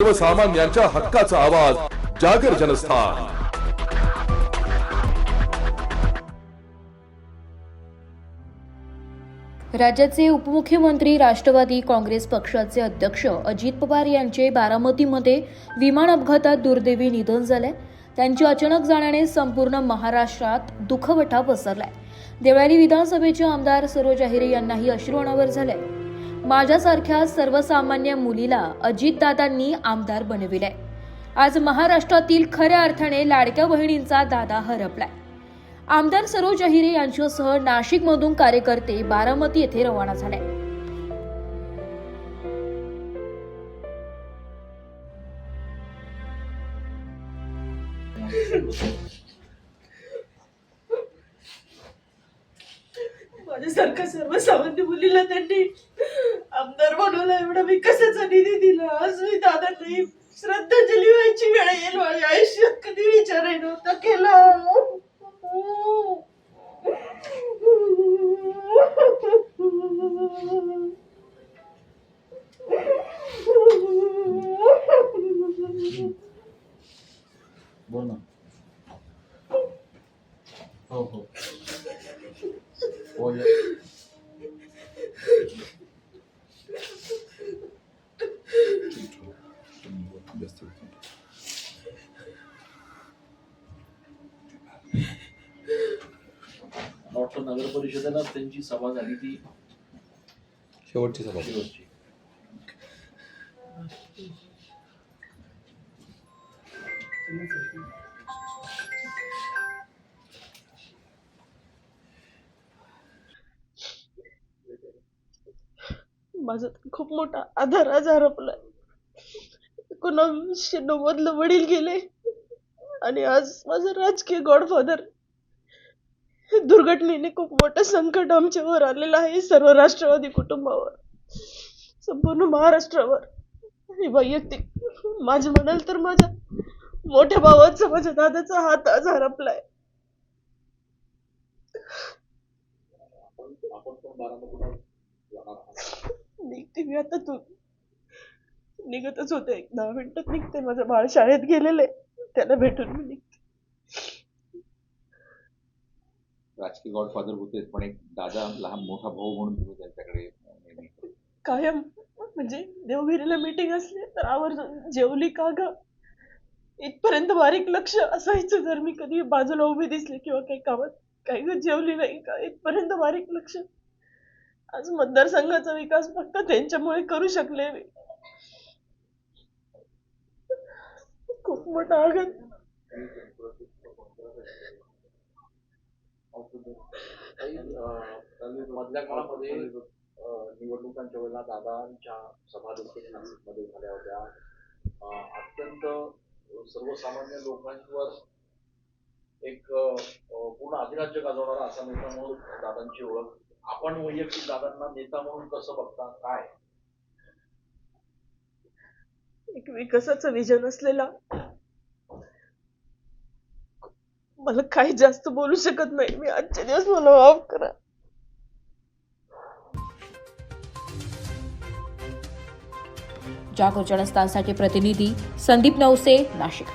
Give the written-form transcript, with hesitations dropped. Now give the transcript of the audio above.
सर्वसामान्यांच्या हक्काचा आवाज जागर जनस्थान। राज्याचे उपमुख्यमंत्री राष्ट्रवादी काँग्रेस पक्षाचे अध्यक्ष अजित पवार यांचे बारामतीमध्ये विमान अपघातात दुर्दैवी निधन झाले। त्यांची अचानक जाण्याने संपूर्ण महाराष्ट्रात दुःखवटा पसरलाय। देवळाली विधानसभेचे आमदार सरोज अहिरे यांनाही अश्रू अनावर झाले। माझ्यासारख्या सर्वसामान्य मुलीला अजितदादांनी आमदार बनविले। आज महाराष्ट्रातील खऱ्या अर्थाने लाडक्या बहिणींचा दादा हरपलाय। आमदार सरोज अहिरे यांच्यासह नाशिकमधून कार्यकर्ते बारामती येथे रवाना झाले। माझ्यासारख्या सर्वसामान्य मुलीला त्यांनी आमदार बनवला, एवढा विकासाचा निधी दिला। आज मी दादांना श्रद्धांजली व्हायची वेळ येईल माझ्या आयुष्यात, कधी विचारही नव्हता केला। बोल ना। हो हो हो नगर परिषदेला त्यांची सभा झाली, ती शेवटची सभा। माझा खूप मोठा आधार आज हरपलाय। 1990 वडील गेले आणि आज माझा राजकीय गॉडफादर दुर्घटनेने खूप मोठं संकट आमच्यावर आलेलं आहे, सर्व राष्ट्रवादी कुटुंबावर, संपूर्ण महाराष्ट्रावर आणि वैयक्तिक माझं म्हणाल तर माझ्या मोठ्या भावाचा, माझ्या दादाचा हात आज हरपलाय। निघते मी आता, तू निघतच होते, 10 मिनिटात निघते। माझं बाळ शाळेत गेलेले, त्याला भेटून मी निघते। राजकीय गॉडफादर होते, पण एक दादा, लहान मोठा भाऊ म्हणून तुम्ही त्यांच्याकडे कायम, म्हणजे देवगिरीला मीटिंग असली तर आवर्जून जेवली का ग इथपर्यंत बारीक लक्ष असायचं। जर मी कधी बाजूला उभी दिसली किंवा काही कामात, काही ग जेवली नाही का, इथपर्यंत बारीक लक्ष। आज मतदारसंघाचा विकास फक्त त्यांच्यामुळे करू शकले मी। खूप मोठा आघात। मधल्या काळामध्ये निवडणुकांच्या वेळेला दादांच्या सभा देखील नाशिकमध्ये झाल्या होत्या। अत्यंत सर्वसामान्य लोकांवर एक पूर्ण अधिराज्य गाजवणारा असा नेता म्हणून दादांची ओळख। आपण वैयक्तिक दादांना नेता म्हणून कसं बघता, काय? एक विकासाचं विजन असलेला, मला काही जास्त बोलू शकत नाही मी आजचे दिवस, मला माफ करा। जागर जनस्थानसाठी प्रतिनिधी संदीप नवसे, नाशिक।